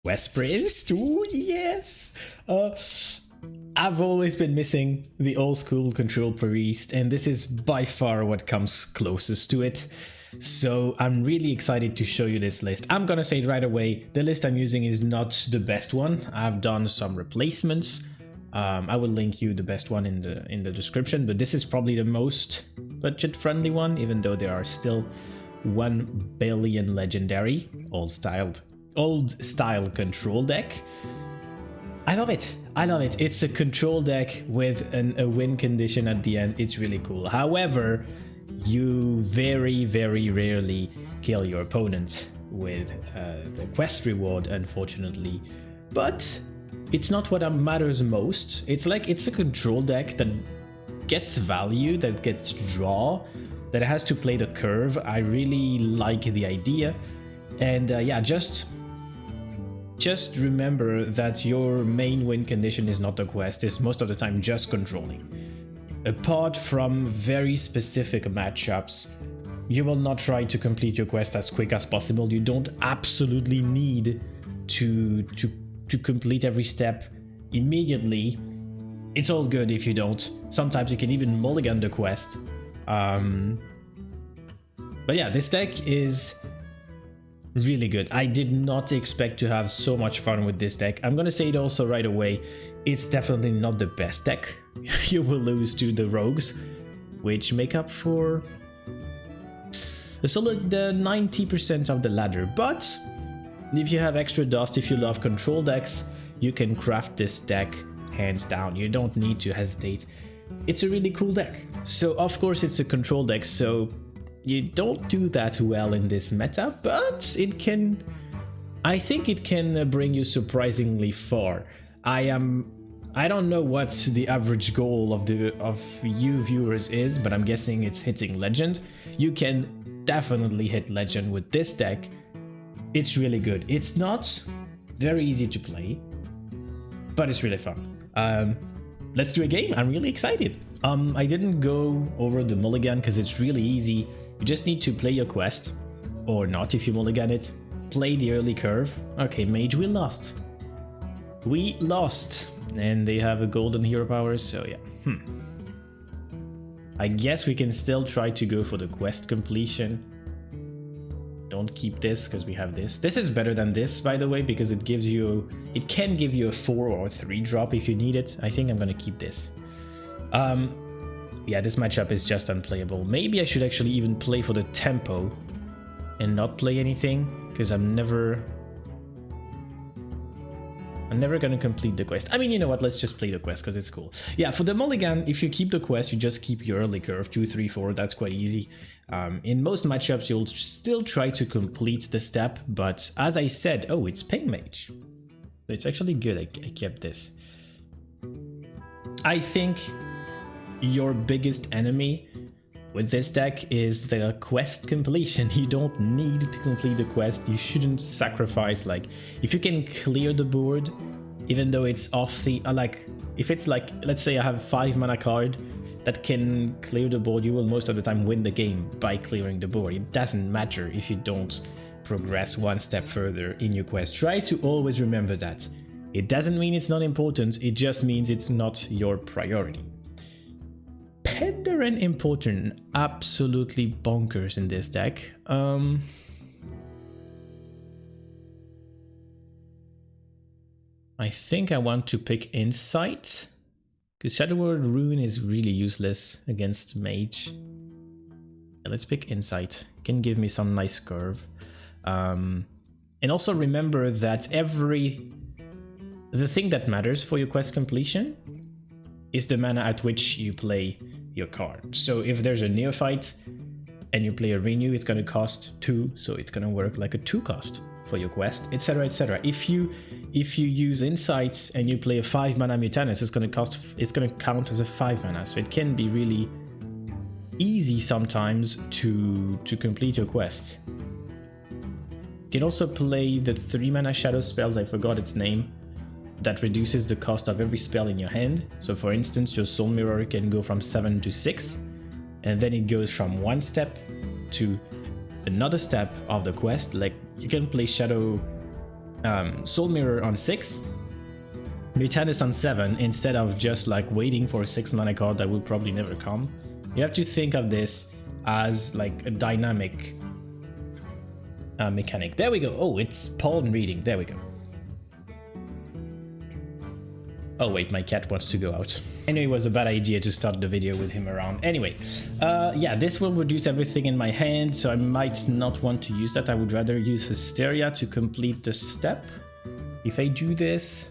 Quest Priest, ooh yes! I've always been missing the old school Control Priest, and this is by far what comes closest to it. So I'm really excited to show you this list. I'm gonna say it right away, the list I'm using is not the best one. I've done some replacements. I will link you the best one in the description, but this is probably the most budget-friendly one, even though there are still 1 billion legendary old style control deck. I love it. I love it. It's a control deck with a win condition at the end. It's really cool. However, you very, very rarely kill your opponent with the quest reward, unfortunately. But it's not what matters most. It's a control deck that gets value, that gets draw, that has to play the curve. I really like the idea. And yeah, just remember that your main win condition is not the quest, it's most of the time just controlling. Apart from very specific matchups, you will not try to complete your quest as quick as possible. You don't absolutely need to complete every step immediately. It's all good if you don't. Sometimes you can even mulligan the quest. But yeah, this deck is really good. I did not expect to have so much fun with this deck. I'm gonna say it also right away, it's definitely not the best deck. You will lose to the rogues, which make up for a solid 90% of the ladder. But if you have extra dust, if you love control decks, you can craft this deck hands down. You don't need to hesitate. It's a really cool deck. So of course it's a control deck, so you don't do that well in this meta, but it can, I think it can bring you surprisingly far. I don't know what the average goal of you viewers is, but I'm guessing it's hitting legend. You can definitely hit legend with this deck. It's really good. It's not very easy to play, but it's really fun. Let's do a game. I'm really excited. I didn't go over the mulligan because it's really easy. You just need to play your quest, or not if you mulligan it. Play the early curve. Okay, mage, we lost. We lost. And they have a golden hero power, so yeah. I guess we can still try to go for the quest completion. Don't keep this because we have this. This is better than this, by the way, because it gives you, it can give you a 4 or 3 drop if you need it. I think I'm gonna keep this. Yeah, this matchup is just unplayable. Maybe I should actually even play for the tempo and not play anything, because I'm never gonna complete the quest. I mean, you know what, let's just play the quest because it's cool. Yeah, for the mulligan, if you keep the quest, you just keep your early curve, 2, 3, 4, that's quite easy. In most matchups, you'll still try to complete the step, but as I said, oh, it's ping mage. So it's actually good I kept this. I think your biggest enemy with this deck is the quest completion. You don't need to complete the quest. You shouldn't sacrifice, like, if you can clear the board, even though it's off the, like, if it's like, let's say I have 5 mana card that can clear the board, you will most of the time win the game by clearing the board. It doesn't matter if you don't progress one step further in your quest. Try to always remember that. It doesn't mean it's not important, it just means it's not your priority. Penderin important, absolutely bonkers in this deck. I think I want to pick Insight, because Shadow Word Rune is really useless against Mage. Yeah, let's pick Insight, can give me some nice curve. And also remember that the thing that matters for your quest completion is the mana at which you play your card. So if there's a neophyte and you play a renew, it's going to cost 2, so it's going to work like a 2 cost for your quest, etc, etc. If you use Insights and you play a 5 mana Mutanus, it's going to count as a 5 mana, so it can be really easy sometimes to complete your quest. You can also play the 3 mana shadow spells, I forgot its name, that reduces the cost of every spell in your hand. So for instance, your Soul Mirror can go from 7 to 6, and then it goes from one step to another step of the quest. Like, you can play Shadow Soul Mirror on 6, Mutanus on 7, instead of just like waiting for a 6 mana card that will probably never come. You have to think of this as like a dynamic mechanic. There we go. Oh, it's pawn reading. There we go. Oh wait, my cat wants to go out. I knew it was a bad idea to start the video with him around. Anyway, yeah, this will reduce everything in my hand, so I might not want to use that. I would rather use Hysteria to complete the step. If I do this,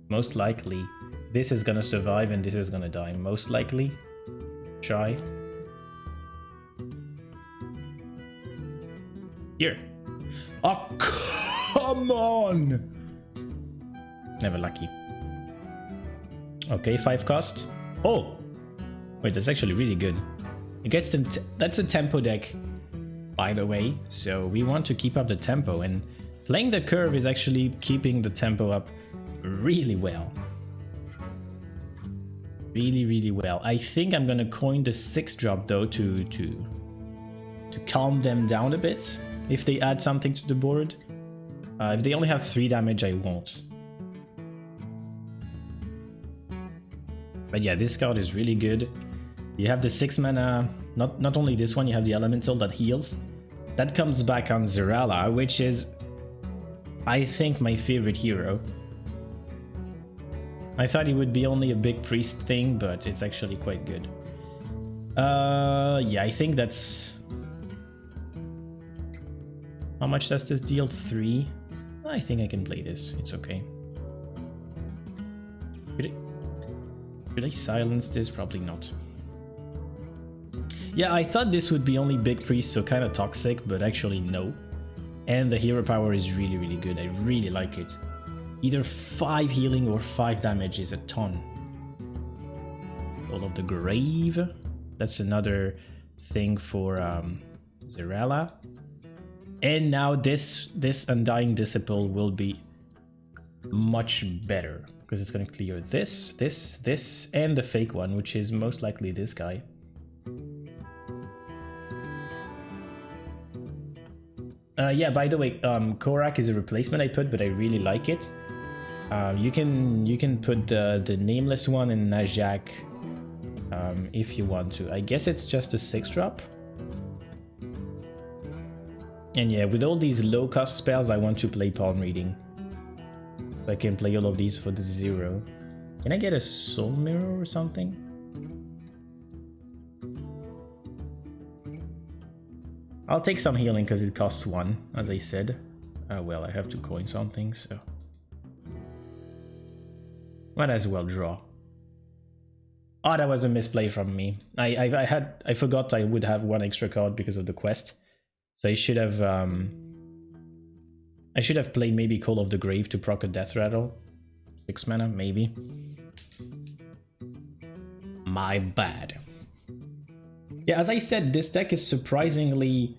most likely this is gonna survive and this is gonna die. Most likely. Try. Here. Oh, come on! Never lucky. Okay, 5 cost. Oh! Wait, that's actually really good. It gets that's a tempo deck, by the way. So we want to keep up the tempo, and playing the curve is actually keeping the tempo up really well. Really, really well. I think I'm gonna coin the 6-drop though to calm them down a bit if they add something to the board. If they only have 3 damage, I won't. But yeah, this card is really good. You have the 6 mana, not only this one, you have the elemental that heals. That comes back on Zerala, which is, I think, my favorite hero. I thought it would be only a big priest thing, but it's actually quite good. Yeah, I think that's... How much does this deal? 3? I think I can play this, it's okay. Should I silence this? Probably not. Yeah, I thought this would be only big priest, so kind of toxic, but actually no. And the hero power is really, really good. I really like it. Either 5 healing or 5 damage is a ton. All of the Grave. That's another thing for Zerala. And now this Undying Disciple will be much better, because it's going to clear this, and the fake one, which is most likely this guy. Yeah, by the way, Korak is a replacement I put, but I really like it. You can put the nameless one in Najak if you want to. I guess it's just a 6-drop. And yeah, with all these low-cost spells, I want to play Palm Reading. So I can play all of these for the 0. Can I get a Soul Mirror or something? I'll take some healing because it costs 1, as I said. Well, I have to coin something, so... Might as well draw. Oh, that was a misplay from me. I forgot I would have 1 extra card because of the quest. So I should have played maybe Call of the Grave to proc a Death Rattle. 6 mana, maybe. My bad. Yeah, as I said, this deck is surprisingly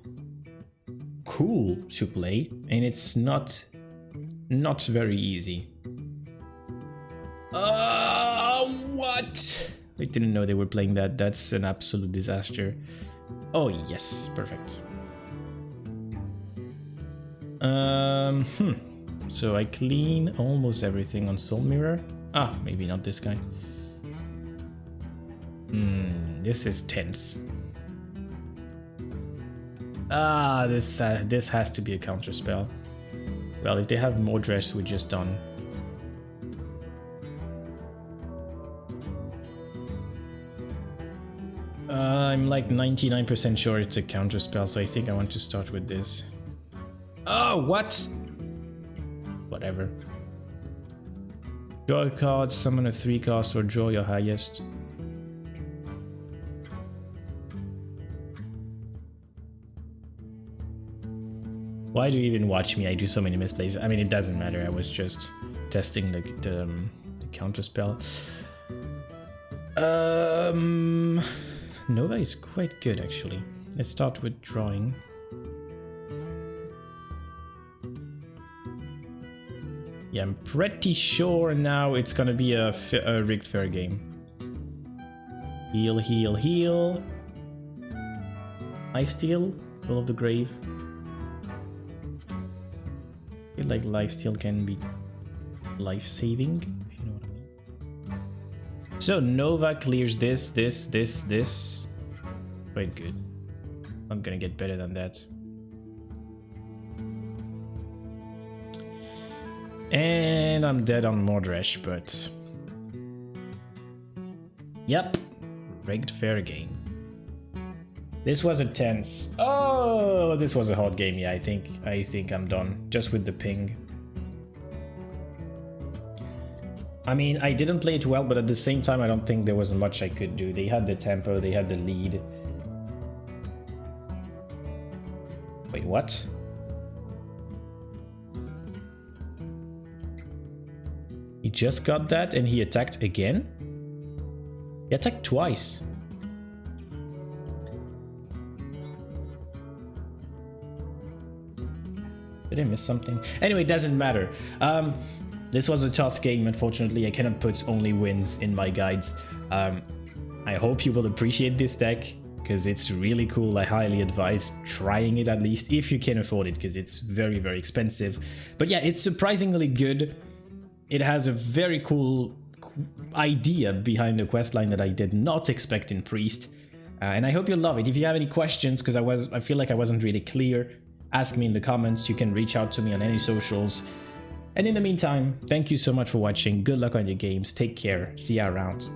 cool to play, and it's not very easy. What? I didn't know they were playing that. That's an absolute disaster. Oh yes, perfect. So I clean almost everything on Soul Mirror. Ah, maybe not this guy. This is tense. Ah, this has to be a counter spell. Well, if they have more dress, we're just done. I'm like 99% sure it's a counter spell, so I think I want to start with this. Oh, what? Whatever. Draw a card, summon a 3-cost, or draw your highest. Why do you even watch me? I do so many misplays. I mean, it doesn't matter. I was just testing the counter spell. Nova is quite good, actually. Let's start with drawing. Yeah, I'm pretty sure now it's gonna be a rigged fair game. Heal, heal, heal. Lifesteal, Call of the Grave. Heal, like lifesteal can be life-saving, if you know what I mean. So Nova clears this. Quite good. I'm gonna get better than that. And I'm dead on Mordresh, but... Yep. Rigged fair game. This was a tense... Oh, this was a hot game. Yeah, I think I'm done. Just with the ping. I mean, I didn't play it well, but at the same time, I don't think there was much I could do. They had the tempo, they had the lead. Wait, what? He just got that and he attacked again? He attacked twice. Did I miss something? Anyway, it doesn't matter. This was a tough game, unfortunately. I cannot put only wins in my guides. I hope you will appreciate this deck, because it's really cool. I highly advise trying it at least, if you can afford it, because it's very, very expensive. But yeah, it's surprisingly good. It has a very cool idea behind the questline that I did not expect in Priest. And I hope you'll love it. If you have any questions, because I feel like I wasn't really clear, ask me in the comments. You can reach out to me on any socials. And in the meantime, thank you so much for watching. Good luck on your games. Take care. See you around.